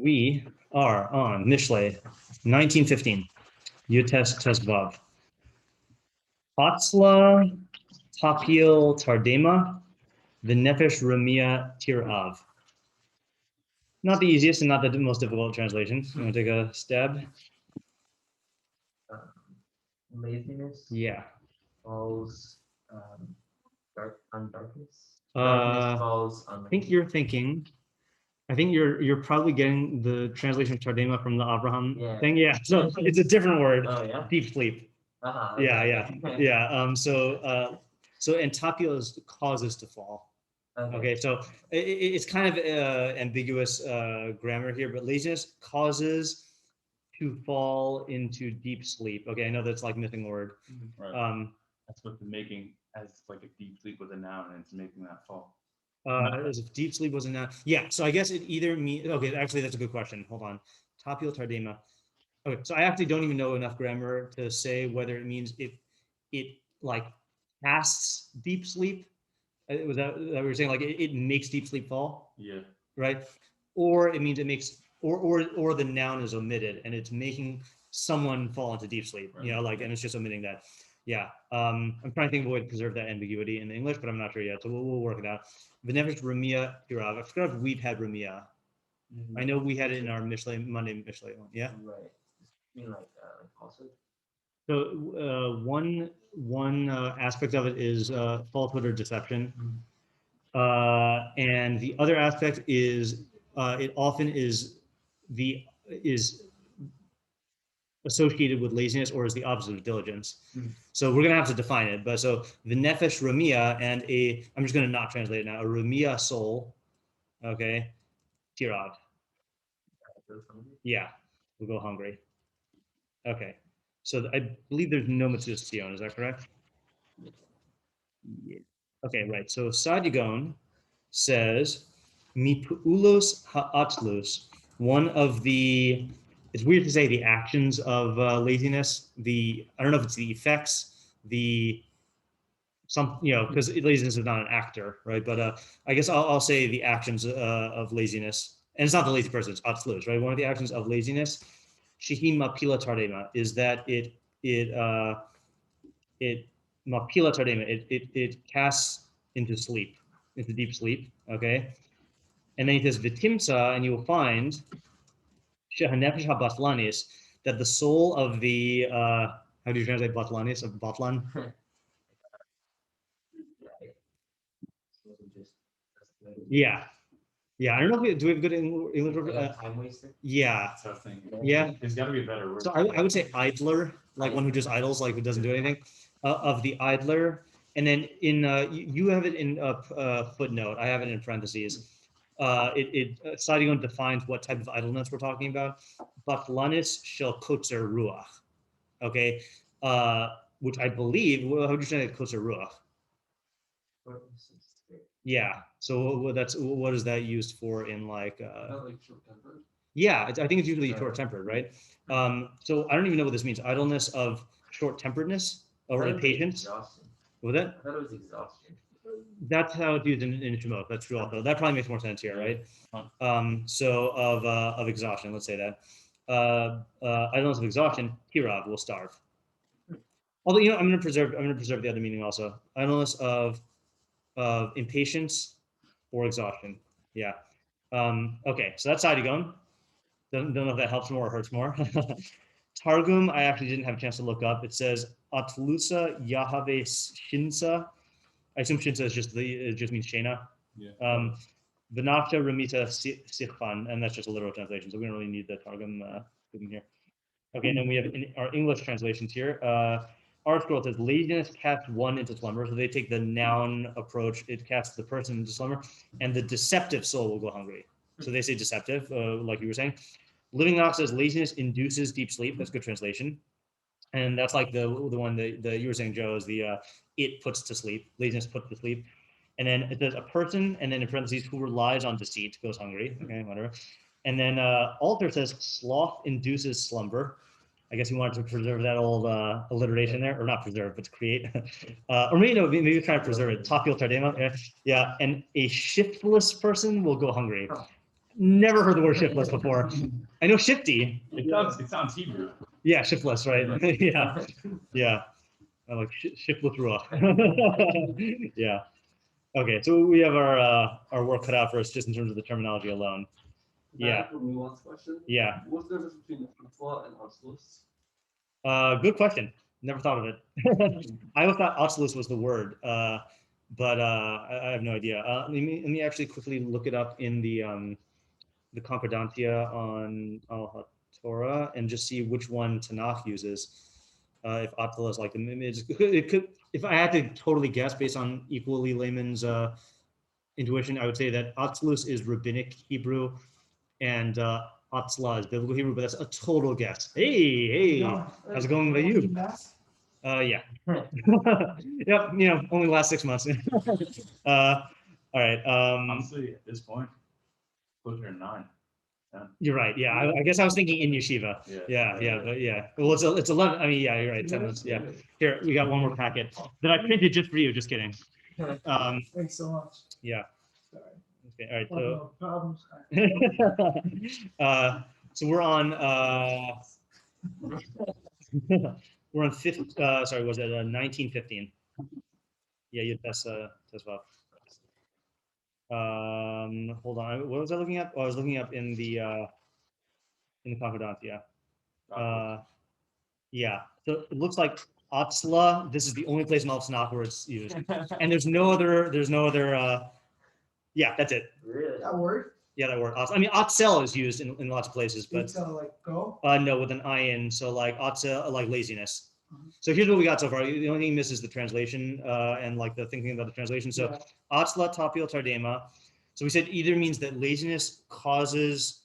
We are on Mishlei, 1915. Yutes Tezvav. Patzla Tapil Tardema, the Nefesh Remiyah Tirav. Not the easiest and not the most difficult translation. You want to take a stab? Laziness. Yeah. Falls on darkness. Darkness falls on. I think you're probably getting the translation of Tardema from the Abraham thing. Yeah. So it's a different word. Oh yeah. Deep sleep. Okay. Yeah. So and tapio is causes to fall. Okay. So it's kind of ambiguous grammar here, but laziness causes to fall into deep sleep. Okay, I know that's like missing a word. Right. That's what the making as like a deep sleep with a noun, and it's making that fall. As if deep sleep was a noun. Yeah, so I guess it either means, okay, actually that's a good question. Hold on. Tapio tardema. Okay, so I actually don't even know enough grammar to say whether it means it like casts deep sleep. Was that what you were saying? Like it makes deep sleep fall? Yeah. Right? Or it means it makes or the noun is omitted and it's making someone fall into deep sleep. Right. You know, like, and it's just omitting that. Yeah. I'm trying to think of a way to preserve that ambiguity in English, but I'm not sure yet. So we'll work it out. V'nefesh remiyah tirav. I forgot if we've had remiyah. I know we had it in our Mishlei, Monday Mishlei one. Yeah. Right. You mean like falsehood? So one aspect of it is falsehood or deception, and the other aspect is it often is associated with laziness or is the opposite of diligence. So we're gonna have to define it. But so the nefesh remiyah and I'm just gonna not translate it now. A remiyah soul, okay, tirad. Yeah, we'll go hungry. Okay, so I believe there's no mitzvah tion. Is that correct? Yeah. Okay, right. So Saadia Gaon says mipulos ha'atlus. One of the, it's weird to say the actions of laziness. I don't know if it's the effects, because laziness is not an actor, right? But I guess I'll say the actions of laziness, and it's not the lazy person, it's atlus, right? One of the actions of laziness, shehim mapila tardema, is that it mapila tardema, it casts into sleep, into deep sleep, okay? And then he says vitimsa, and you will find shehanefesh habatlanis, that the soul of the how do you translate batlanis, of batlan? Yeah. I don't know if do we have good English word? Time waster. Yeah. Tough thing. Yeah. There's got to be a better word. So I would say idler, like one who just idles, like who doesn't do anything, of the idler. And then in you have it in a footnote. I have it in parentheses. Saadia Gaon defines what type of idleness we're talking about. Batlanis shel kotzer ruach. Okay, which I believe. How would you say kotzer ruach? Yeah. So what is that used for in like? Yeah, I think it's usually short-tempered, right? So I don't even know what this means. Idleness of short-temperedness or impatience. Was that? I thought it was exhaustion. That's how it's used in Shemot. That's true also. That probably makes more sense here, right? So of exhaustion, let's say that. Idleness of exhaustion, tirav, will starve. Although I'm gonna preserve the other meaning also. Idleness of impatience or exhaustion. Yeah. Okay, so that's Saadia Gaon. Don't know if that helps more or hurts more. Targum, I actually didn't have a chance to look up. It says Atlusa Yahave Shinsa. I assume Shinsa it just means Shena. Yeah. Vinafta Ramita Sikhfan, and that's just a literal translation, so we don't really need the Targum in here. Okay, and then we have our English translations here. Our scroll says laziness casts one into slumber, so they take the noun approach. It casts the person into slumber, and the deceptive soul will go hungry. So they say deceptive, like you were saying. Living Law says laziness induces deep sleep. That's good translation. And that's like the one that you were saying, Joe, is the it puts to sleep. Laziness puts to sleep. And then it says a person, and then in parentheses, who relies on deceit goes hungry. Okay, whatever. And then Alter says sloth induces slumber. I guess he wanted to preserve that old alliteration there, or not preserve, but to create. Or maybe try to preserve it. Tapil tardema. Yeah. And a shiftless person will go hungry. Never heard the word shiftless before. I know shifty. It sounds Hebrew. Yeah, shiftless, right? Yeah, yeah. I like shiftless ruach. Yeah. Okay, so we have our work cut out for us just in terms of the terminology alone. Yeah. Nuance question. Yeah. What's the difference between Atla and Oculus? Good question. Never thought of it. I always thought Oculus was the word, but I have no idea. Let me actually quickly look it up in the Concordantia on Al Torah and just see which one Tanakh uses. If Atla is like the image, it could. If I had to totally guess based on equally layman's intuition, I would say that Oculus is rabbinic Hebrew, and Atzla is biblical Hebrew, but that's a total guess. Hey, how's it going with you? Yeah. Yep. Only the last 6 months. All right. Honestly, at this point, closer to 9. You're right. Yeah, I guess I was thinking in yeshiva. Yeah, but yeah. Well, it's 11. I mean, yeah, you're right. 10 months. Yeah. Here, we got one more packet that I printed just for you. Just kidding. Thanks so much. Yeah. Sorry. Okay. All right. So. Problems. So we're on. We're on 5th. Sorry, was it 1915? Yeah, you test well. Hold on. What was I looking at? Oh, I was looking up in the Concordantia. Yeah. So it looks like Atzla. This is the only place in all Tanakh where it's used, and there's no other. Yeah, that's it. Really? That word? Yeah, that word. I mean, Atzel is used in lots of places, but It's like go. no, with an ayin. So like Atzel, like laziness. So here's what we got so far. The only thing missed is the translation and like the thinking about the translation. So Atzla tapil tardema. So we said either means that laziness causes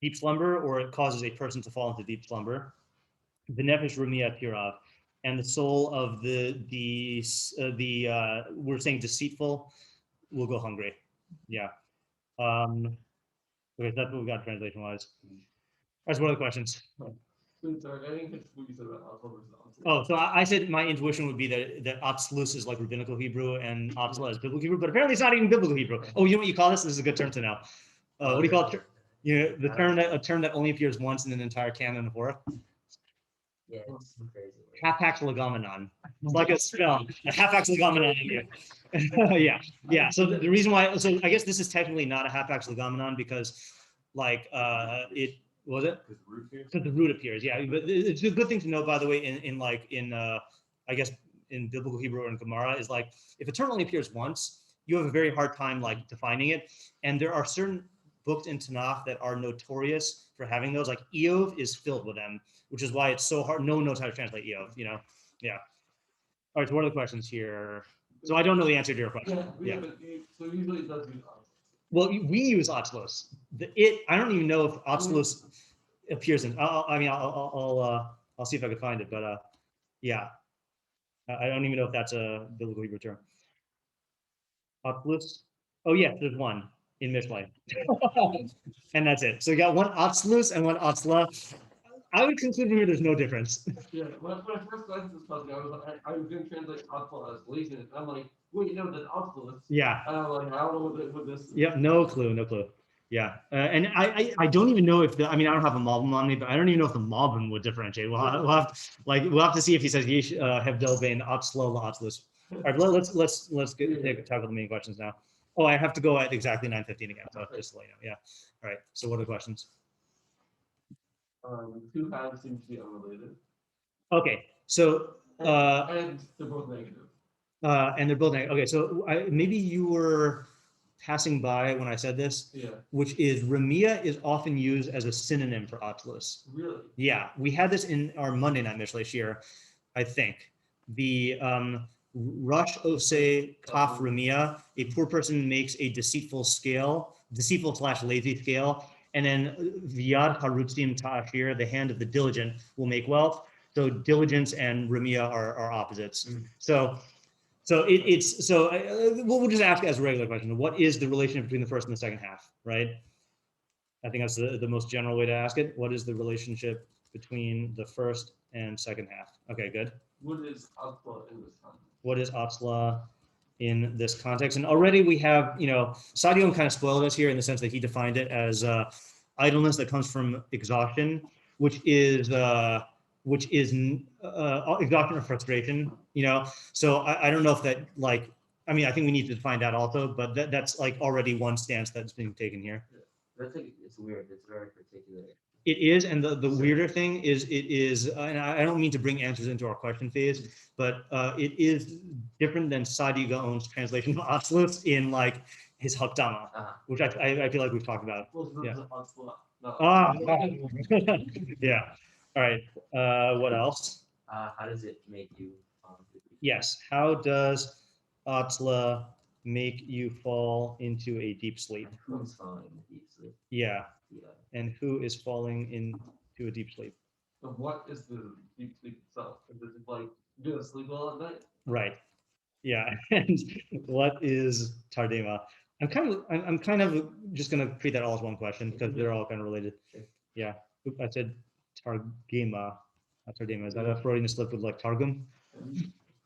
deep slumber or it causes a person to fall into deep slumber. The nefesh remiyah pirav, and the soul of the we're saying deceitful will go hungry. Yeah. Okay, that's what we got translation wise. All right, so what are the questions? Sorry, I didn't catch what you said about Atla versus Oculus. Oh, so I said my intuition would be that Atzlus is like rabbinical Hebrew and Atzla is biblical Hebrew, but apparently it's not even biblical Hebrew. Oh, you know what you call this? This is a good term to know. What do you call it? A term that only appears once in an entire canon of Torah. Yeah, it's crazy. Hapax legomenon. It's like a spell. A hapax legomenon in you. Yeah. So the reason why, so I guess this is technically not a hapax legomenon because, like, it was it because the root appears. Yeah, but it's a good thing to know, by the way. I guess in biblical Hebrew or in Gemara is like if a term only appears once, you have a very hard time like defining it, and there are certain books in Tanakh that are notorious for having those. Like Eov is filled with them, which is why it's so hard. No one knows how to translate Eov. Yeah. All right. So what are the questions here? So I don't know the answer to your question. Yeah. So usually it does use Oculus. Well, we use Oculus. I don't even know if Oculus appears in. I'll see if I can find it, but yeah, I don't even know if that's a biblical Hebrew term. Oculus. Oh yeah, there's one in Mishlei, and that's it. So you got one Oculus and one Otzla. I would conclude here there's no difference. Yeah, when I first got into this puzzle, I was going to translate Atla as laziness. I'm like, well, the Oculus. Yeah. And I'm like, I don't know what this is. Yep, no clue. Yeah, and I don't even know if I don't have a Malbim on me, but I don't even know if the Malbim would differentiate. We'll have to see if he says Yesh Hevdel Bein Atzlo LaAtzlus. All right, let's tackle the main questions now. Oh, I have to go at exactly 9:15 again, so just to let you know. Yeah. All right. So what are the questions? Two halves seem to be unrelated. Okay. So and they're both negative. And they're both negative. Okay. So maybe you were passing by when I said this. Yeah. Which is remiyah is often used as a synonym for Oculus. Really? Yeah. We had this in our Monday night Mishlei shir, I think. The Rush Ose Kaf remiyah, a poor person makes a deceitful / lazy scale, and then Vyad Harutzim Ta'ashir, the hand of the diligent, will make wealth. So diligence and remiyah are opposites. So we'll just ask as a regular question: what is the relationship between the first and the second half? Right. I think that's the most general way to ask it. What is the relationship between the first and second half? Okay, good. What is Atzla in this context? What is Atzla in this context. And already we have, Saadia Gaon kind of spoiled us here in the sense that he defined it as idleness that comes from exhaustion, which is exhaustion or frustration, So I don't know if that I think we need to define that also, but that's like already one stance that's being taken here. I think it's weird. It's very particular. It is, and the weirder thing is it is, and I don't mean to bring answers into our question phase, but it is different than Saadia Gaon's translation of Atzilus in like his Hakdama, which I feel like we've talked about. Yeah. Yeah. All right. What else? How does it make you? Yes. How does Atzla make you fall into a deep sleep? Who's falling in deep sleep? Yeah. Yeah. And who is falling into a deep sleep? So what is the deep sleep itself? Is it like do a sleep well at night? Right. Yeah. And what is Tardema? I'm kind of just gonna treat that all as one question because they're all kind of related. Yeah. Oop, I said Targema. Not Tardema. Is that a Freudian slip with like Targum?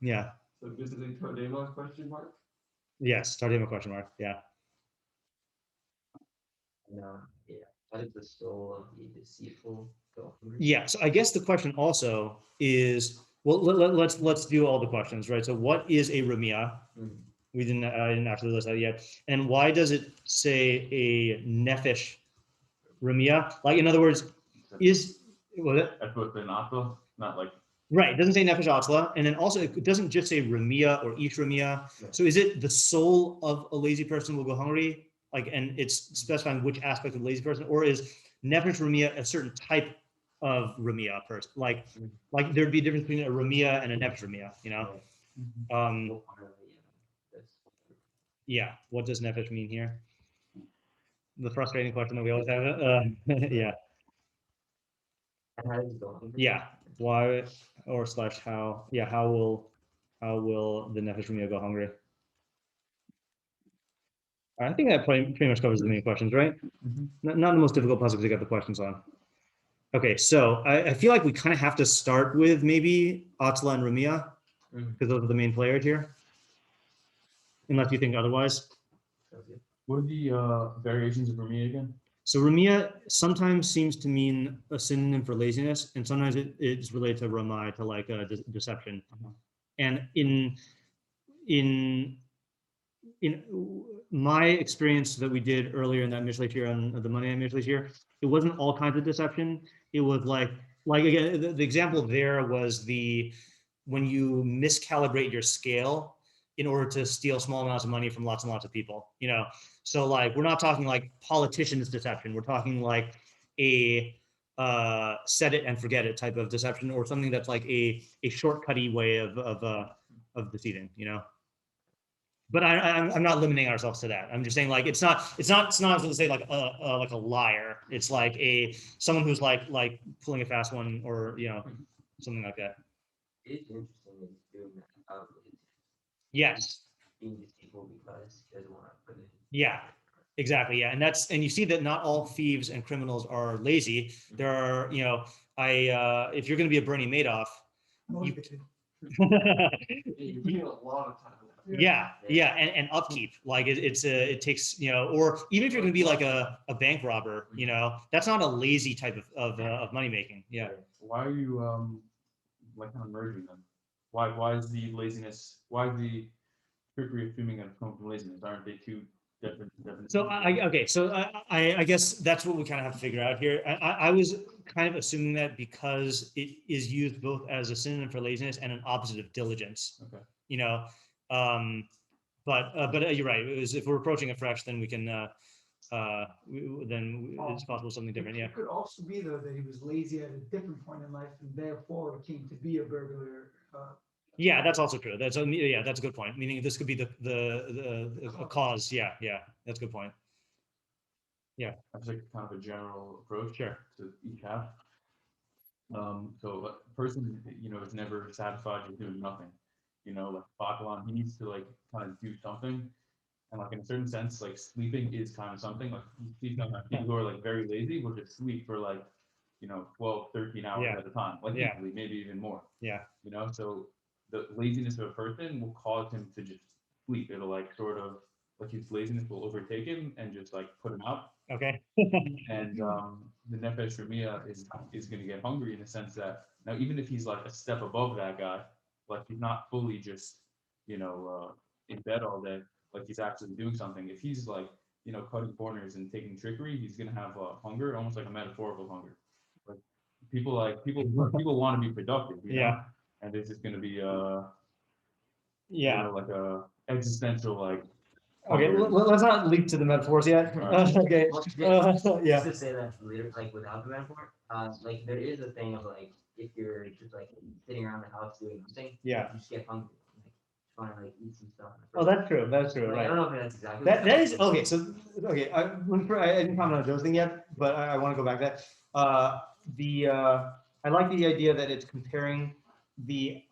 Yeah. So basically Tardema question mark? Yes. Tardema question mark. Yeah. No. Yeah. How does the soul of the deceitful go hungry? Yeah. So I guess the question also is, well, let's do all the questions, right? So what is a remiyah? I didn't actually list that yet. And why does it say a nefesh remiyah? Like, in other words, was it? That's what's in Ato, not like. Right. It doesn't say nefesh atzla. And then also it doesn't just say remiyah or ish remiyah. So is it the soul of a lazy person will go hungry? Like, and it's specifying which aspect of the lazy person, or is nefesh remiyah a certain type of remiyah person? Like there'd be a difference between a remiyah and a nefesh remiyah, Yeah. What does nefesh mean here? The frustrating question that we always have. Yeah. Yeah. Why or slash how? Yeah. How will the nefesh remiyah go hungry? I think that pretty much covers the main questions, right? Not the most difficult puzzle to get the questions on. Okay, so I feel like we kind of have to start with maybe Atzla and remiyah because those are the main players here. Unless you think otherwise. What are the variations of remiyah again? So remiyah sometimes seems to mean a synonym for laziness, and sometimes it's related to ramai, to like a deception. And in my experience that we did earlier in that Mishlei here on the Monday night Mishlei here, it wasn't all kinds of deception. It was like again, the example there was when you miscalibrate your scale in order to steal small amounts of money from lots and lots of people, So like, we're not talking like politicians deception. We're talking like a set it and forget it type of deception, or something that's like a shortcutty way of deceiving, But I'm not limiting ourselves to that. I'm just saying, like, it's not to say like a liar. It's like someone who's like pulling a fast one, or something like that. It's interesting that he's doing that outwardly. Yes. Being deceitful because he doesn't want to put it. Yeah. Exactly. Yeah, and you see that not all thieves and criminals are lazy. There are, if you're going to be a Bernie Madoff, You put in a lot of time. Yeah, and upkeep, like it takes, or even if you're going to be like a bank robber, that's not a lazy type of money making. Yeah. Why are you like kind of merging them? Why is the laziness? Why is the trickery assuming that it's come from laziness? Aren't they two different? So I guess that's what we kind of have to figure out here. I was kind of assuming that because it is used both as a synonym for laziness and an opposite of diligence. Okay. But you're right. It was, if we're approaching it fresh, then we can then it's possible something different. Yeah. It could also be though that he was lazy at a different point in life and therefore came to be a burglar. Yeah, that's also true. That's a good point. Meaning this could be a cause. Yeah, that's a good point. Yeah, that's like kind of a general approach. Sure. To each half. So a person, is never satisfied with doing nothing. Like Bakalan, he needs to like kind of do something. And like in a certain sense, like sleeping is kind of something. Like you see some people who are like very lazy will just sleep for like, 12, 13 hours at a time, like easily, maybe even more. Yeah. So the laziness of a person will cause him to just sleep. It'll like sort of like his laziness will overtake him and just like put him out. Okay. And the nefesh remiyah is going to get hungry in the sense that now even if he's like a step above that guy, like he's not fully just in bed all day, like he's actually doing something. If he's like cutting corners and taking trickery, he's going to have hunger, almost like a metaphorical hunger. Like people want to be productive, Yeah. and there's just going to be Yeah. like a existential like. Okay, let's not leap to the metaphors yet. Alright. Okay. Well, Yeah. just to say that later, like without the metaphor, like there is a thing of like if you're just like sitting around the house doing nothing, Yeah. you just get hungry, like trying to like eat some stuff. Oh, that's true. That's true. Like, I Right. don't know if that's exactly. That is okay. So okay, I didn't comment on Joe's thing yet, but I want to go back to that. I like the idea that it's comparing the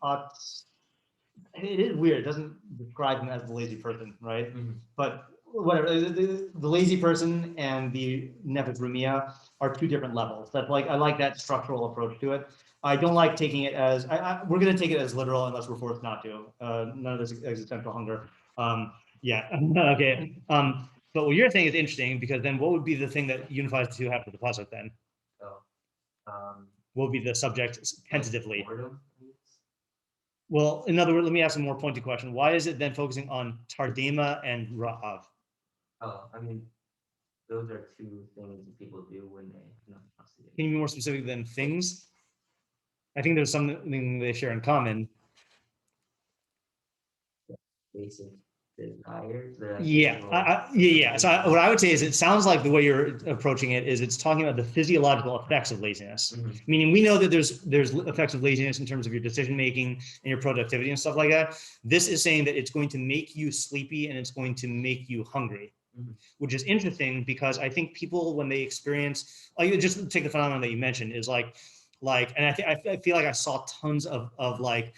it is weird. It doesn't describe him as the lazy person, right? Mhm. But whatever. The lazy person and the nefesh remiyah are two different levels. That's like I like that structural approach to it. I don't like taking it as we're going to take it as literal unless we're forced not to. None of this existential hunger. Yeah. Okay. But what you're saying is interesting because then what would be the thing that unifies the two halves of the pasuk then? So, What would be the subject tentatively? boredom, I guess. Well, in other words, let me ask a more pointed question. Why is it then focusing on tardema and ra'av? Oh, I mean, those are two things that people do when they have nothing else to do. Can you be more specific than things? I think there's something they share in common. Basic desires. They're, like, Yeah, physical- yeah. So what I would say is it sounds like the way you're approaching it is it's talking about the physiological effects of laziness. Mhm. Meaning we know that there's effects of laziness in terms of your decision making and your productivity and stuff like that. This is saying that it's going to make you sleepy and it's going to make you hungry, Mhm. which is interesting because I think people when they experience, like just take the phenomenon that you mentioned is like, and I feel like I saw tons of like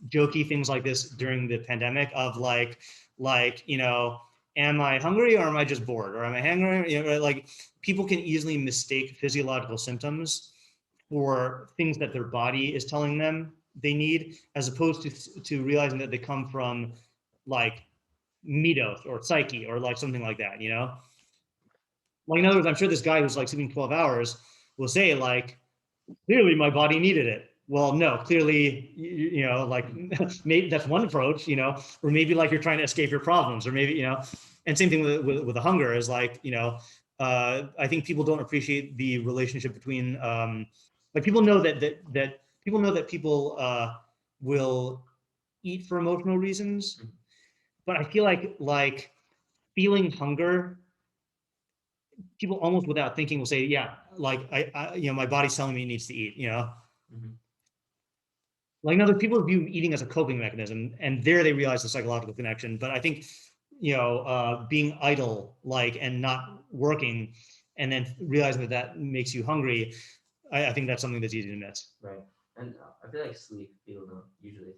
jokey things like this during the pandemic of like am I hungry or am I just bored or am I hungry? Like people can easily mistake physiological symptoms for things that their body is telling them they need, as opposed to realizing that they come from like midos or psyche or like something like that, Like in other words, I'm sure this guy who's like sleeping 12 hours will say like, clearly my body needed it. Well, no, clearly, like maybe that's one approach, or maybe like you're trying to escape your problems, or maybe, and same thing with the hunger is like, I think people don't appreciate the relationship between, like people know that people know that people will eat for emotional reasons, but I feel like feeling hunger, people almost without thinking will say, yeah, like I my body's telling me it needs to eat, Mhm. Like other people view eating as a coping mechanism, and there they realize the psychological connection. But I think, being idle, like, and not working, and then realizing that makes you hungry, I think that's something that's easy to miss. Right. And I feel like sleep, people don't usually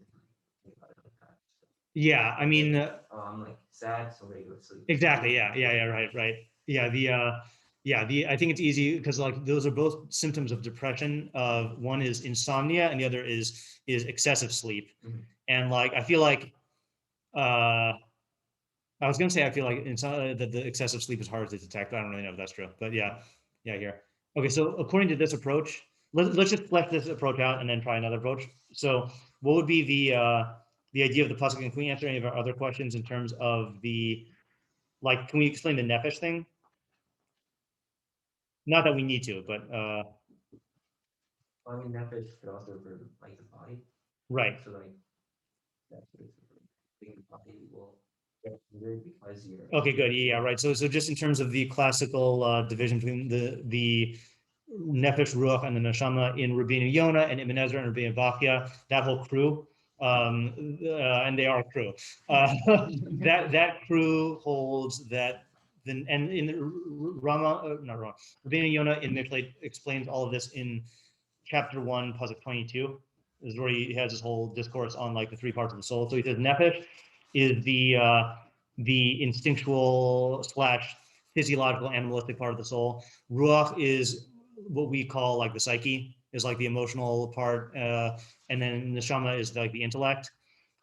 think about it like that. So, Yeah, I mean, oh, I'm like sad, so I'm ready to go to sleep. exactly. Yeah, right. Yeah, I think it's easy because like those are both symptoms of depression. One is insomnia and the other is excessive sleep. Mhm. And like I feel like I was gonna say I feel like that the excessive sleep is hard to detect. I don't really know if that's true, but yeah, here. Okay, so according to this approach, let's just flesh this approach out and then try another approach. So what would be the idea of the pasuk? And can we answer any of our other questions in terms of the, like, can we explain the nefesh thing? Not that we need to, but Well, I mean, nefesh could also refer to like the body. right. So like that's basically the body will get hungry because you're. Okay, good. Yeah, right. So just in terms of the classical division between the nefesh, ruach, and the neshama in Rabbeinu Yonah and Ibn Ezra and Rabbeinu Bachya, that whole crew, and they are a crew. That crew holds that. And in not wrong. Rabbeinu Yonah in Mishlei explains all of this in chapter 1, pasuk 22. This is where he has this whole discourse on like the three parts of the soul. So he says nefesh is the instinctual / physiological animalistic part of the soul. Ruach is what we call like the psyche, is like the emotional part, and then neshama is like the intellect.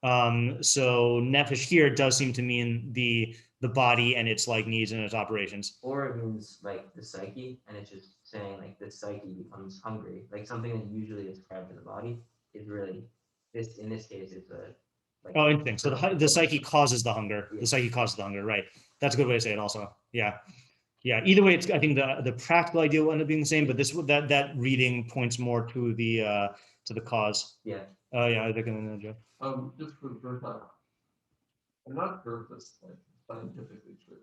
So nefesh here does seem to mean the body and its like needs and its operations. Or it means like the psyche, and it's just saying like the psyche becomes hungry, like something that usually ascribed to the body is really this. In this case, it's a like. Oh, interesting. So the psyche causes the hunger. Yeah. The psyche causes the hunger, right? That's a good way to say it. Also, yeah. Either way, it's I think the practical idea will end up being the same, but that reading points more to the cause. Yeah. Yeah, I think I'm Joe. Just for the first time, I'm not sure if this like scientifically true.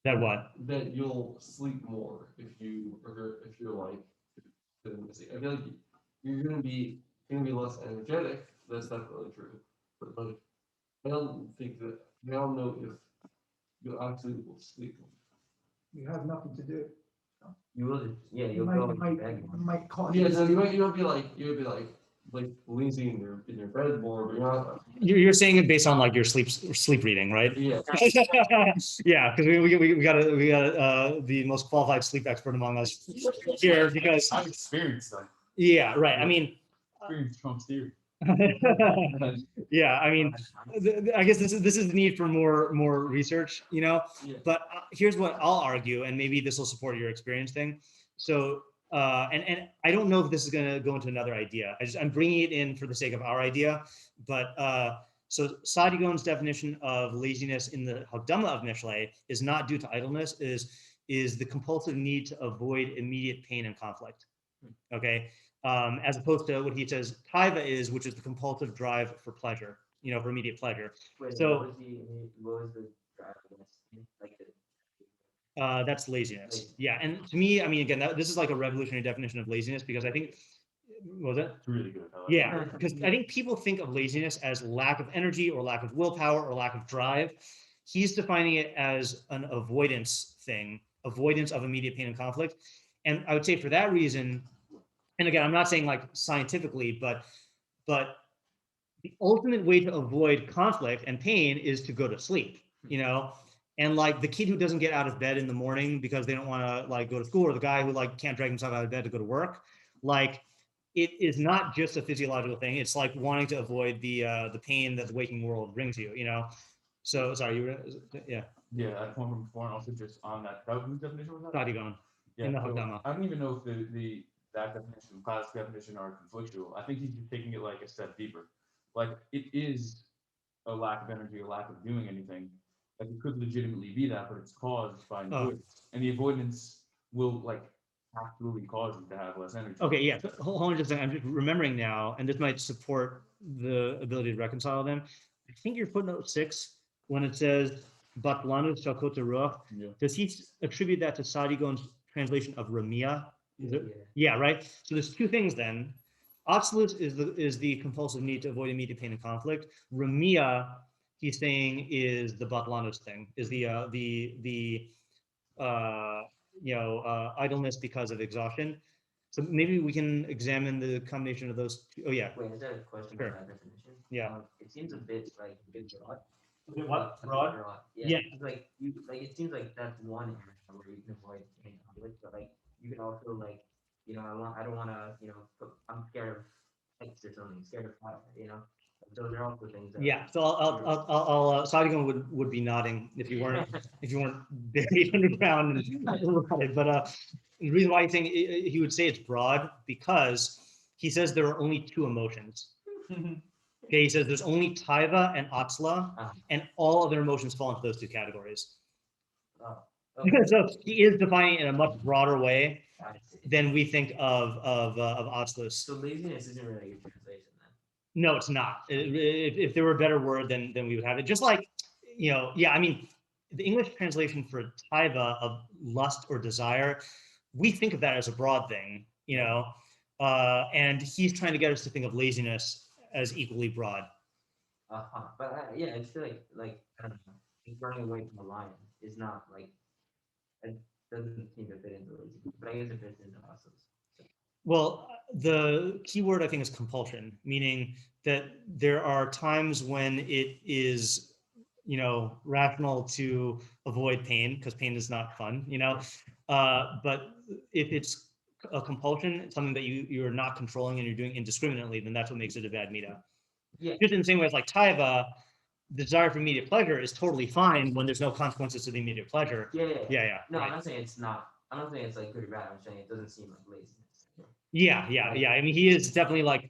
That what? That you'll sleep more if you're like, I feel like you're gonna be less energetic. That's definitely true. But like, I don't think that I don't know if you actually will sleep. You have nothing to do. You will just, yeah, You you'll might, go you might, back. you might cause. Yeah, so you might be like lazy in your bed more, but you're not. You're saying it based on like your sleep reading, right? Yeah. Yeah, because we got the most qualified sleep expert among us here because I've experienced that. yeah, right. I mean, Experience Trump's theory. yeah, I mean, I guess this is the need for more research, you know. Yeah. But here's what I'll argue, and maybe this will support your experience thing. So, and I don't know if this is going to go into another idea. I'm bringing it in for the sake of our idea. But so Saadia Gaon's definition of laziness in the Hakdama of Mishlei is not due to idleness. Is the compulsive need to avoid immediate pain and conflict. Okay. As opposed to what he says taiva is, which is the compulsive drive for pleasure, you know, for immediate pleasure. Wait, So what was the drive against like that's laziness. Yeah, and to me, I mean, again, this is like a revolutionary definition of laziness because I think, what was it? It's really good. I like Yeah, because I think people think of laziness as lack of energy or lack of willpower or lack of drive. He's defining it as an avoidance thing, avoidance of immediate pain and conflict. And I would say for that reason, and again, I'm not saying like scientifically, but the ultimate way to avoid conflict and pain is to go to sleep, you know? And like the kid who doesn't get out of bed in the morning because they don't want to like go to school, or the guy who like can't drag himself out of bed to go to work, like it is not just a physiological thing. It's like wanting to avoid the pain that the waking world brings you, you know? So sorry, you were, yeah. Yeah, that point from before, and also just on that whose definition was that? Saadia Gaon. Yeah, in the so Hakdama. I don't even know if that definition, classic definition, are conflictual. I think he's just taking it like a step deeper. Like it is a lack of energy, a lack of doing anything. Like it could legitimately be that, but it's caused by an avoidance, and the avoidance will like actually cause you to have less energy. Okay, yeah. So hold on just a second. I'm just remembering now, and this might support the ability to reconcile them. I think your footnote 6, when it says Batlanus Shalkota Ruach, Yeah. does he attribute that to Saadia Gaon's translation of remiyah? Yeah, right. So there's two things then. Absolute is the compulsive need to avoid immediate pain and conflict. Remiyah, he's saying, is the Batlanus thing, is the idleness because of exhaustion. So maybe we can examine the combination of those two. Oh yeah. Wait, is that a question Sure. about that definition? Yeah. It seems a bit broad. What? A bit Broad? Yeah. Yeah. It's like you like it seems like that's one area where you can avoid pain and conflict, but like you can also like, you know, I don't want to, you know, I'm scared of heights or something, scared of fire, you know. Those are also things that. Yeah. So I'll Saadia Gaon would be nodding if you weren't buried underground. But the reason why he would say it's broad because he says there are only two emotions. Okay, he says there's only taiva and atzla, and all other emotions fall into those two categories. Oh, okay. So he is defining it in a much broader way I see. than we think of atzlus. So laziness isn't really a good translation then. No, it's not. If there were a better word, then we would have it. Just like, you know, yeah, I mean, the English translation for taiva of lust or desire, we think of that as a broad thing, you know, and he's trying to get us to think of laziness as equally broad. But yeah, I feel like I don't know, running away from a lion is not like it doesn't seem to fit into laziness, but I guess it fits into us. Well, the key word I think is compulsion, meaning that there are times when it is, you know, rational to avoid pain because pain is not fun, you know. But if it's a compulsion, something that you're not controlling and you're doing indiscriminately, then that's what makes it a bad midah. Yeah. Just in the same way as like taiva, the desire for immediate pleasure is totally fine when there's no consequences to the immediate pleasure. Yeah. No, right. I'm not saying it's not. I'm not saying it's like good or bad. I'm saying it doesn't seem like laziness. Yeah. I mean, he is definitely Yeah.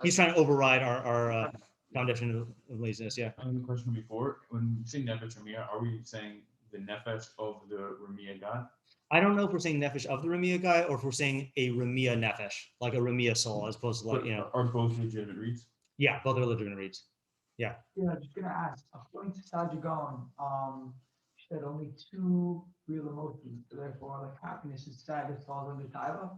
he's trying to override our foundation of laziness. Yeah. I have a question before. When we say nefesh remiyah, are we saying the nefesh of the remiyah God? I don't know if we're saying nefesh of the remiyah guy or if we're saying a remiyah nefesh, like a remiyah soul, as opposed to like, But you know, are both legitimate reads? yeah, both are legitimate reads. Yeah, I'm just gonna ask, according to Saadia Gaon, she said only two real emotions, so therefore like happiness and sadness falls under taiva.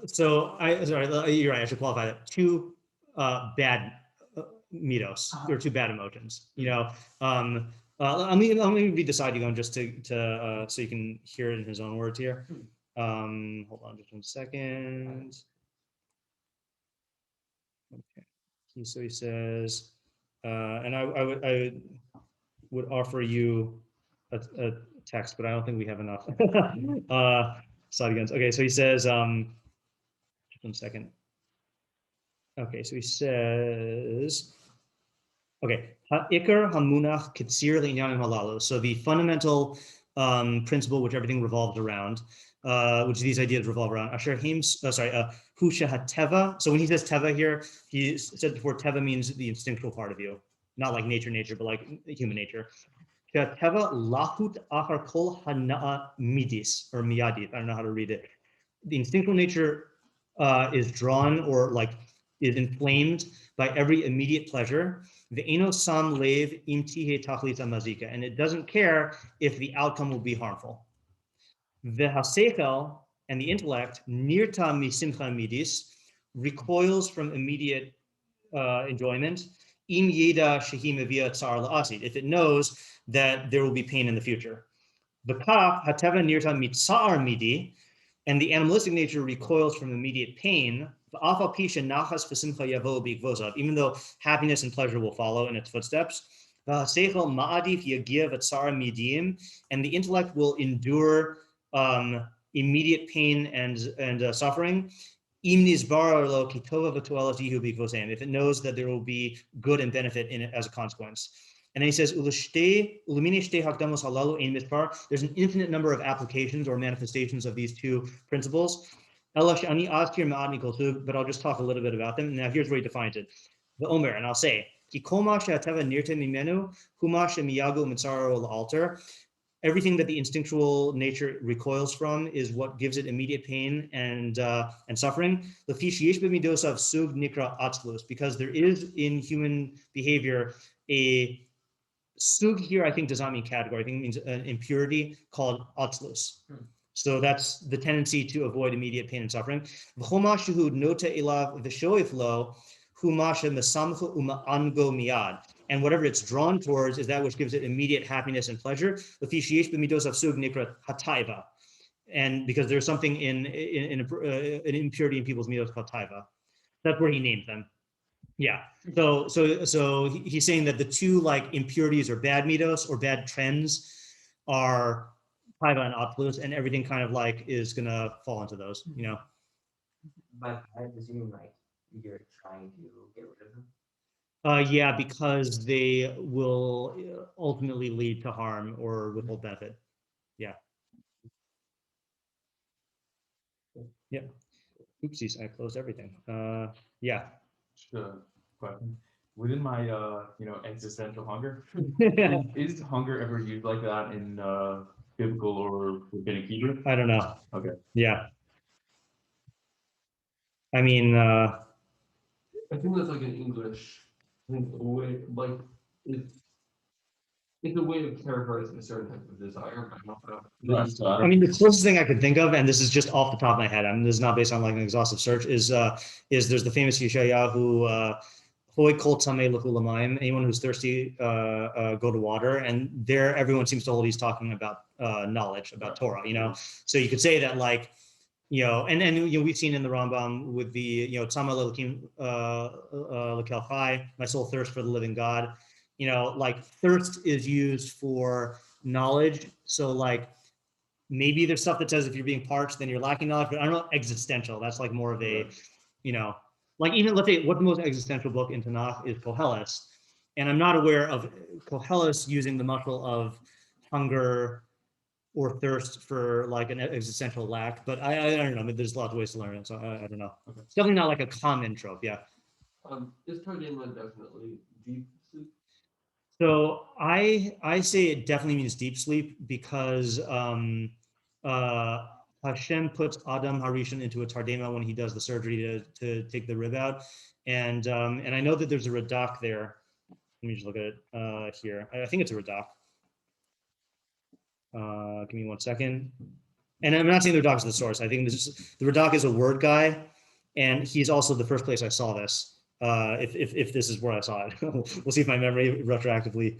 Sorry, you're right. I should qualify that. Two bad mitos or two bad emotions. You know, let me read the Saadia Gaon just to so you can hear it in his own words here. Hold on just 1 second. Okay. So he says, and I would offer you a text, but I don't think we have enough. Saadia Gaon. Okay, so he says, just 1 second. Okay, so he says, okay, ha'ikar hamunach kitzir le'inyanim halalu. So the fundamental principle which everything revolves around, which these ideas revolve around, asher hu shehateva. So when he says teva here, he said before teva means the instinctual part of you, not like nature, but like human nature. Shehateva lahut achar kol hana'a midis or miyadit. I don't know how to read it. The instinctual nature is drawn or like is inflamed by every immediate pleasure. Ve'eno sam lev im tihe tachlit mazika, and it doesn't care if the outcome will be harmful. V'hasechel, and the intellect, nirta misimcha midis, recoils from immediate enjoyment. Im yeda shehi mevia tsar la'asid, if it knows that there will be pain in the future. V'kach hateva nirta mitzar midi, and the animalistic nature recoils from immediate pain, even though happiness and pleasure will follow in its footsteps. And the intellect will endure immediate pain and suffering. If it knows that there will be good and benefit in it as a consequence. And then he says, there's an infinite number of applications or manifestations of these two principles. But I'll just talk a little bit about them. Now here's where he defines it. The Omer, and I'll say, everything that the instinctual nature recoils from is what gives it immediate pain and suffering. Because there is in human behavior a sug here, I think, does not mean category. I think it means an impurity called atzlus. So that's the tendency to avoid immediate pain and suffering. And whatever it's drawn towards is that which gives it immediate happiness and pleasure. And because there's something in an impurity in people's midos called taiva. That's where he named them. Yeah. So he's saying that the two like impurities or bad midos or bad trends are taiva and atzlus, and everything kind of like is gonna fall into those, you know. But I presume like you're trying to get rid of them. Yeah, because they will ultimately lead to harm or withhold benefit. Yeah. Yeah. Oopsies, I closed everything. Yeah. Just a question. Within my existential hunger, is hunger ever used like that in biblical or rabbinic Hebrew? I don't know. Okay. Yeah. I mean, I think that's like in English. I think a way like it's a way of characterizing a certain type of desire. But I don't know. I mean, the closest thing I could think of, and this is just off the top of my head, I mean, this is not based on like an exhaustive search, is there's the famous Yeshayahu, Hoi kol tamei lechu l'mayim, anyone who's thirsty, go to water. And there, everyone seems to hold he's talking about knowledge, about Torah, you know? So you could say that like, you know, and you know, we've seen in the Rambam with the, you know, Tzama le'elokim lekel chai, my soul thirsts for the living God. You know, like thirst is used for knowledge. So like maybe there's stuff that says if you're being parched, then you're lacking knowledge, but I don't know, existential. That's like more of a, you know, like even let's say what the most existential book in Tanakh is Koheles, and I'm not aware of Koheles using the muscle of hunger or thirst for like an existential lack, but I don't know. I mean, there's lots of ways to learn it, so I don't know. Okay. It's definitely not like a common trope, yeah. Is Tardema definitely deep sleep? So I say it definitely means deep sleep because Hashem puts Adam Harishon into a tardema when he does the surgery to take the rib out, and I know that there's a radak there. Let me just look at it here. I think it's a radak. Give me 1 second. And I'm not saying the radak is the source. I think the radak is a word guy, and he's also the first place I saw this. If this is where I saw it, we'll see if my memory retroactively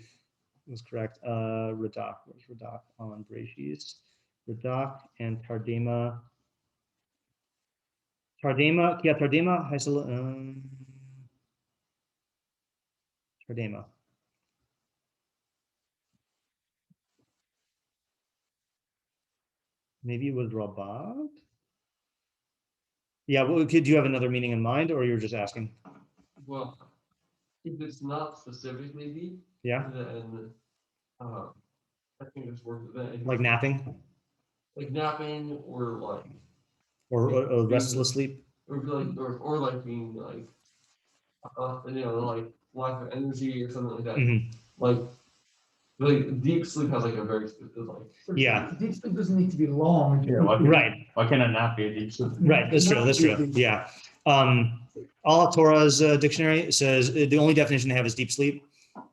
was correct. Radak, where's Radak on Bereshis? Radak and Tardema. Yeah, Tardema, Tardema. Maybe it was Rabat? Yeah, well, do you have another meaning in mind, or you're just asking? Well, if it's not specifically deep, Yeah, then I think it's worth it. like napping Like napping or or restless sleep. or like being like like lack of energy or something like that. Mhm. Like deep sleep has like a very specific Yeah. Deep sleep doesn't need to be long. Yeah, Right. Why can't a nap be a deep sleep? Right, that's true. That's true. Yeah. All Torah's dictionary says the only definition they have is deep sleep,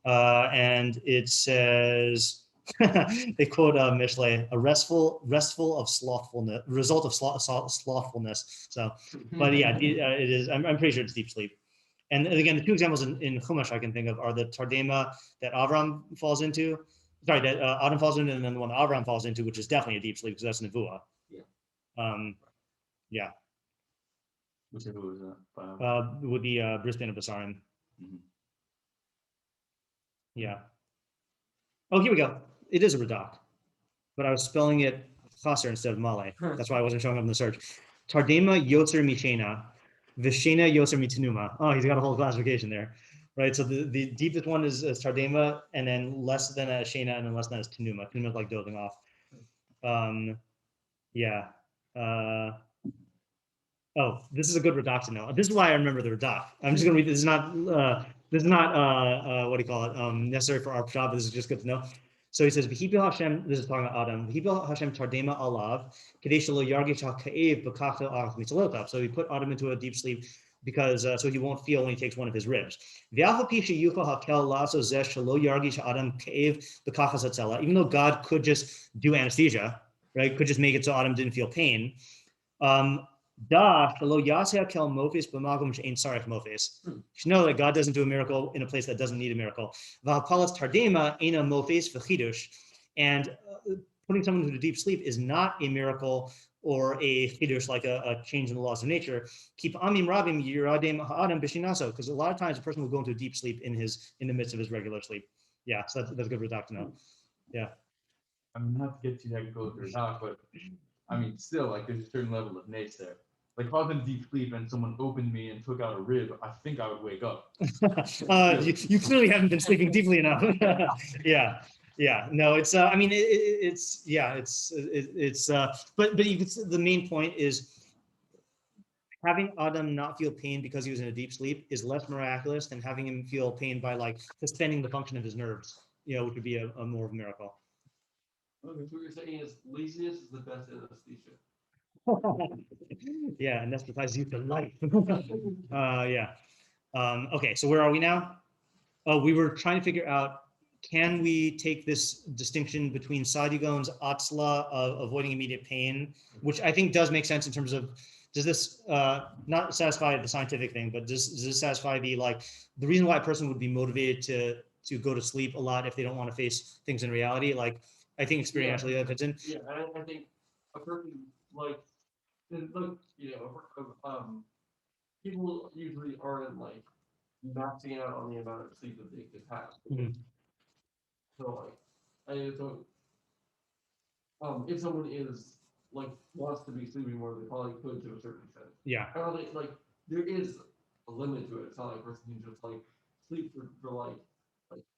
and it says they quote Mishlei, a restful of slothfulness, result of slothfulness. So, but yeah, it is. I'm pretty sure it's deep sleep. And again, the two examples in Chumash I can think of are the Tardema that Avram falls into, sorry, that Adam falls into, and then the one Avram falls into, which is definitely a deep sleep because that's Nevuah. Yeah. Which who was that? With the Brisbane of Basarim. Mhm. Yeah. Oh, here we go. It is a Radak, but I was spelling it Chaser instead of Male. That's why I wasn't showing up in the search. Tardema Yotzer Mishena, Vishena Yotzer Mitanuma. Oh, he's got a whole classification there, right? So the deepest one is Tardema, and then less than a Shena, and then less than a Tanuma. Tanuma is like dozing off. Yeah. Oh, this is a good Radak to know. This is why I remember the Radak. I'm just gonna read. This is not what do you call it? Necessary for our job. This is just good to know. So he says, "V'hibel Hashem." This is talking about Adam. "V'hibel Hashem tardema alav kadei shelo yargish ha'kaev b'kachto ach mitzalotav." So he put Adam into a deep sleep because so he won't feel when he takes one of his ribs. V'alfa pisha yuchal hakel laso zeh shelo yargish Adam kaev b'kachas hatzela. Even though God could just do anesthesia, right? Could just make it so Adam didn't feel pain. You should know that God doesn't do a miracle in a place that doesn't need a miracle. And putting someone into deep sleep is not a miracle or a chidush, like a change in the laws of nature. Because a lot of times a person will go into a deep sleep in the midst of his regular sleep. Yeah, so that's good for the doctor to know. Yeah. I'm not to get too technical with your talk, but I mean, still, like, there's a certain level of nace there. Like, if I was in deep sleep and someone opened me and took out a rib, I think I would wake up. You clearly haven't been sleeping deeply enough. Yeah. No, it's. I mean, it's. Yeah, it's. But the main point is having Adam not feel pain because he was in a deep sleep is less miraculous than having him feel pain by like suspending the function of his nerves. Which would be a more of a miracle. Okay, so what you're saying is laziness is the best anesthesia. Yeah, anesthetize you to life. Yeah. Okay, so where are we now? Oh, we were trying to figure out, can we take this distinction between Saadia Gaon's atzla of avoiding immediate pain, which I think does make sense in terms of, does this not satisfy the scientific thing, but does this satisfy the reason why a person would be motivated to go to sleep a lot if they don't want to face things in reality? Like, I think experientially that fits in. Yeah, I think a person people usually aren't like maxing out on the amount of sleep that they could have. Mhm. So if someone is wants to be sleeping more, they probably could to a certain extent. Yeah. I don't think there is a limit to it. It's not like a person can just like sleep for like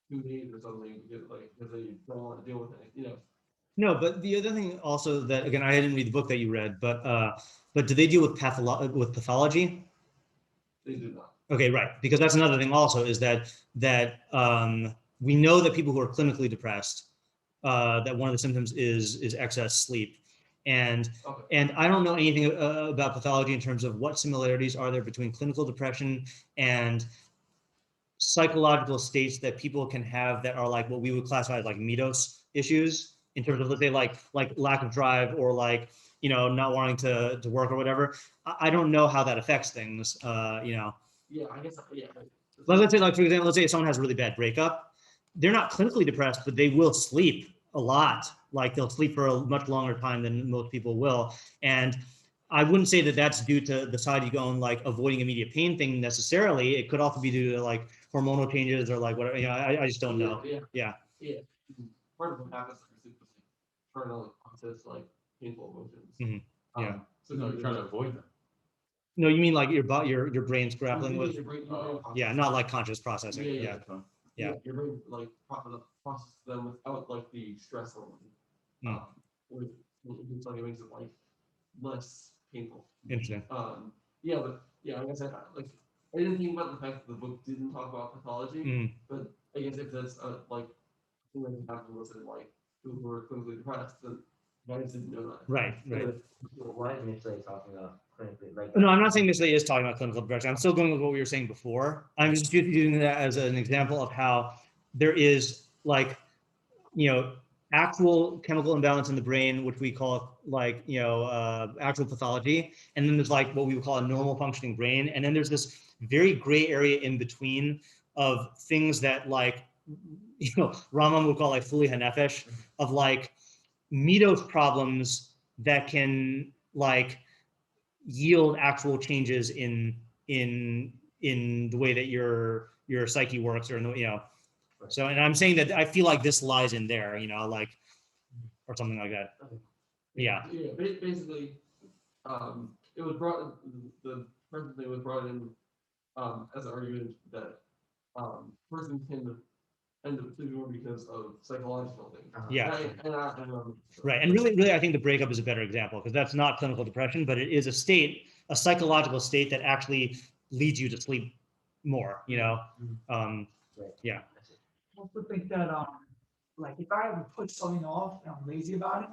2 days or something because they don't want to deal with it. You know. No, but the other thing also that, again, I didn't read the book that you read, but do they deal with pathology? They do not. Okay, right, because that's another thing also is that we know that people who are clinically depressed, that one of the symptoms is excess sleep, and I don't know anything about pathology in terms of what similarities are there between clinical depression and psychological states that people can have that are like what we would classify as like midos issues in terms of, let's say, like lack of drive or like, you know, not wanting to work or whatever. I don't know how that affects things, you know. Yeah, I guess. Yeah. Let's say, like, for example, let's say someone has a really bad breakup. They're not clinically depressed, but they will sleep a lot. Like they'll sleep for a much longer time than most people will. And I wouldn't say that that's due to the Saadia Gaon like avoiding immediate pain thing necessarily. It could also be due to like hormonal changes or like whatever. You know, I just don't know. Yeah. Part of what happens is trying to like process like painful emotions. Mm-hmm. Yeah. So no, you're trying to avoid them. No, you mean like your brain's grappling with? Your brain Yeah, not like conscious processing. Yeah. Yeah. Your brain like processes them without like the stress hormone. Which like it makes it like less painful. Interesting. Yeah, but yeah, like I said, like I didn't think about the fact that the book didn't talk about pathology, but I guess if that's like thing that happened was in like people who were clinically depressed, then I just didn't know that. Right. Why is Mishlei talking about clinically? Like, no, I'm not saying Mishlei is talking about clinical depression. I'm still going with what we were saying before. I'm just using that as an example of how there is like, you know, actual chemical imbalance in the brain, which we call like, you know, actual pathology. And then there's like what we would call a normal functioning brain. And then there's this very gray area in between of things that like, you know, Rambam would call like fully hanefesh, of like midos problems that can like yield actual changes in the way that your psyche works, or you know. So, and I'm saying that I feel like this lies in there, you know, like, or something like that. Yeah. Yeah, basically, it was brought the first thing was brought in as an argument that persons can end up sleeping more because of psychological things. Yeah. And right. And really, I think the breakup is a better example because that's not clinical depression, but it is a state, a psychological state that actually leads you to sleep more, you know? Yeah. I also think that, like, if I ever put something off and I'm lazy about it,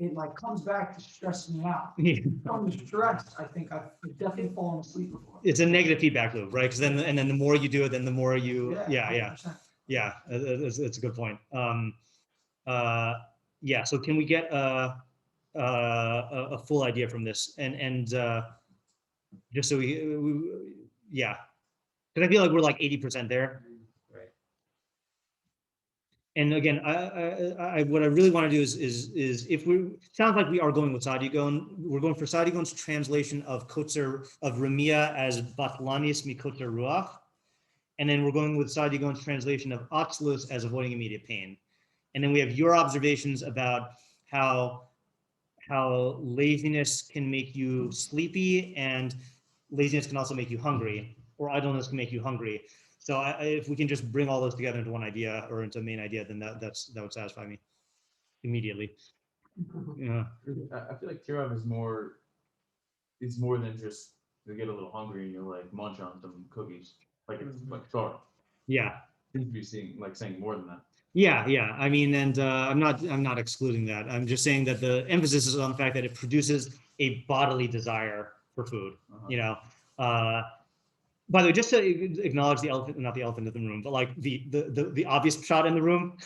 it like comes back to stress me out. From the stress, I think I've definitely fallen asleep before. It's a negative feedback loop, right? Because then the more you do it, then the more you, yeah. It's a good point. Yeah. So can we get a full idea from this, and just so we yeah, because I feel like we're like 80% there. Right. And again, I what I really want to do is if we sounds like we are going with Saadia Gaon, we're going for Saadia Gaon's translation of kotzer of remiyah as batlanis mi kotzer ruach, and then we're going with Saadia Gaon's translation of atzlus as avoiding immediate pain, and then we have your observations about how laziness can make you sleepy, and laziness can also make you hungry, or idleness can make you hungry. So if we can just bring all those together into one idea or into a main idea, then that would satisfy me immediately. Yeah. I feel like Tirov is more than just you get a little hungry and you like munch on some cookies. Like it's like sorry. Yeah. Seems to be saying more than that. Yeah. I mean, and I'm not excluding that. I'm just saying that the emphasis is on the fact that it produces a bodily desire for food. You know. By the way, just to acknowledge the elephant, not the elephant in the room, but like the obvious shot in the room,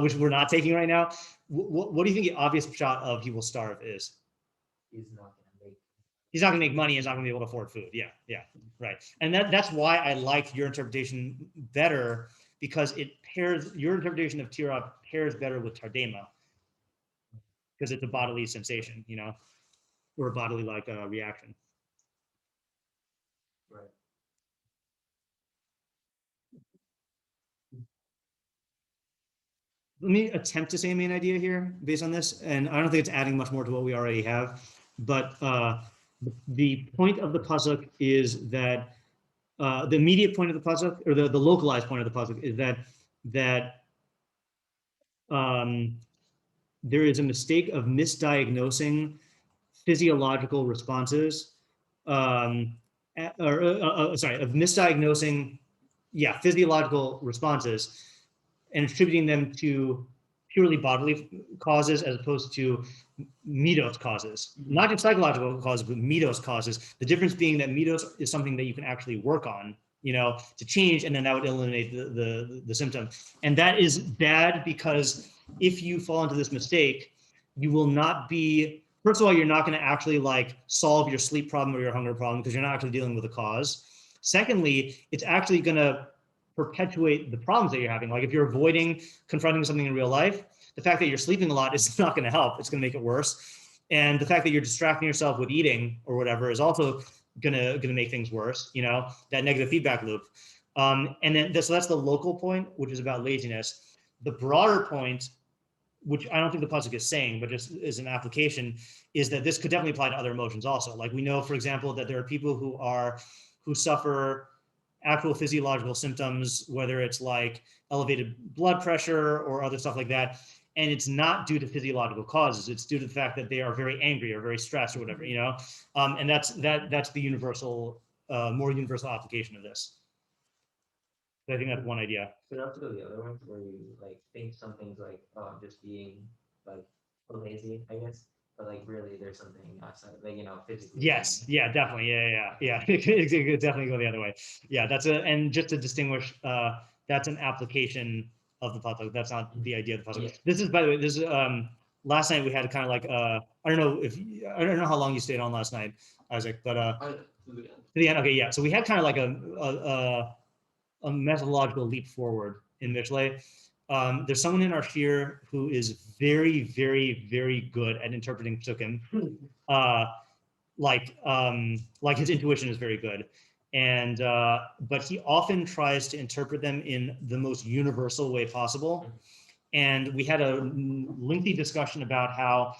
which we're not taking right now. What do you think the obvious shot of he will starve is? He's not going to make money. He's not going to be able to afford food. Yeah, right. And that's why I like your interpretation better, because it pairs, your interpretation of Tirov pairs better with Tardema, because it's a bodily sensation, you know, or a bodily like reaction. Right. Let me attempt to say a main idea here based on this, and I don't think it's adding much more to what we already have, but the point of the pasuk is that the immediate point of the pasuk, or the localized point of the pasuk, is that there is a mistake of misdiagnosing physiological responses, of misdiagnosing, physiological responses and attributing them to purely bodily causes as opposed to midos causes, not just psychological causes, but midos causes. The difference being that midos is something that you can actually work on, to change, and then that would eliminate the symptom. And that is bad, because if you fall into this mistake, you will not be, first of all, you're not going to actually like solve your sleep problem or your hunger problem, because you're not actually dealing with the cause. Secondly, it's actually going to perpetuate the problems that you're having. Like if you're avoiding confronting something in real life, the fact that you're sleeping a lot is not going to help. It's going to make it worse. And the fact that you're distracting yourself with eating or whatever is also gonna make things worse, that negative feedback loop. And then so that's the local point, which is about laziness. The broader point, which I don't think the pasuk is saying, but just is an application, is that this could definitely apply to other emotions also. Like we know, for example, that there are people who suffer actual physiological symptoms, whether it's like elevated blood pressure or other stuff like that, and it's not due to physiological causes. It's due to the fact that they are very angry or very stressed or whatever, and that's the universal, more universal application of this. So I think that's one idea. But also the other ones where you like think something's like, oh, I'm just being like lazy, I guess. But like really there's something outside, like physically. Yes, yeah, definitely. Yeah. It could definitely go the other way. Yeah, and just to distinguish, that's an application of the pasuk. That's not the idea of the pasuk. Yeah. This is, by the way, last night we had kind of like I don't know how long you stayed on last night, Isaac, but To to the end. Okay, yeah. So we had kind of like a methodological leap forward in Mishlei. There's someone in our shir who is very, very, very good at interpreting psukim. Like his intuition is very good, and but he often tries to interpret them in the most universal way possible. And we had a lengthy discussion about how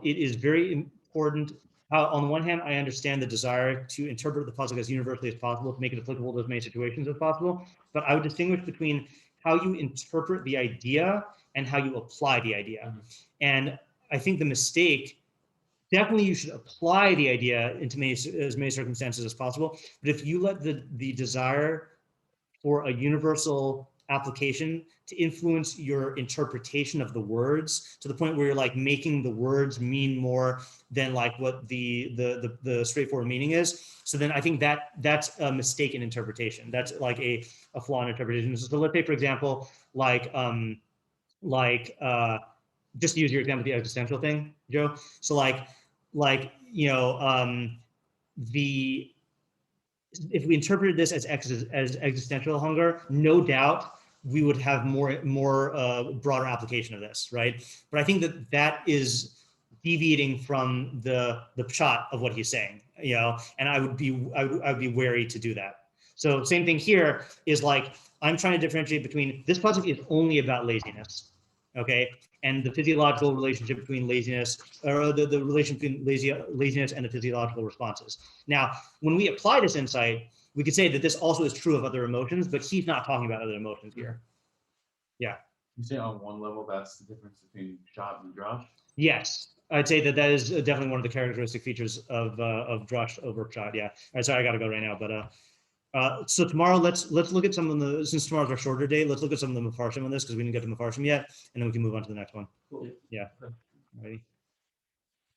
it is very important. How, on the one hand, I understand the desire to interpret the pasuk as universally as possible, to make it applicable to as many situations as possible. But I would distinguish between how you interpret the idea and how you apply the idea. And I think the mistake, definitely you should apply the idea into as many circumstances as possible. But if you let the desire for a universal application to influence your interpretation of the words to the point where you're like making the words mean more than like what the straightforward meaning is, so then I think that's a mistaken interpretation. That's like a flaw in interpretation. So let's say, for example, just to use your example, the existential thing, Joe. So if we interpreted this as existential hunger, no doubt we would have more broader application of this, right? But I think that is deviating from the pshat of what he's saying, and I would be wary to do that. So same thing here is like, I'm trying to differentiate between, this pasuk is only about laziness, okay? And the physiological relationship between laziness, or the relation between laziness and the physiological responses. Now, when we apply this insight, we could say that this also is true of other emotions, but he's not talking about other emotions here. Yeah. You say on one level, that's the difference between shot and drush? Yes. I'd say that is definitely one of the characteristic features of drush over shot. Yeah. All right, sorry, I got to go right now, but so tomorrow, let's look at some of the, since tomorrow's our shorter day, let's look at some of the meforshim on this, because we didn't get to meforshim yet, and then we can move on to the next one. Cool. Yeah. Alrighty.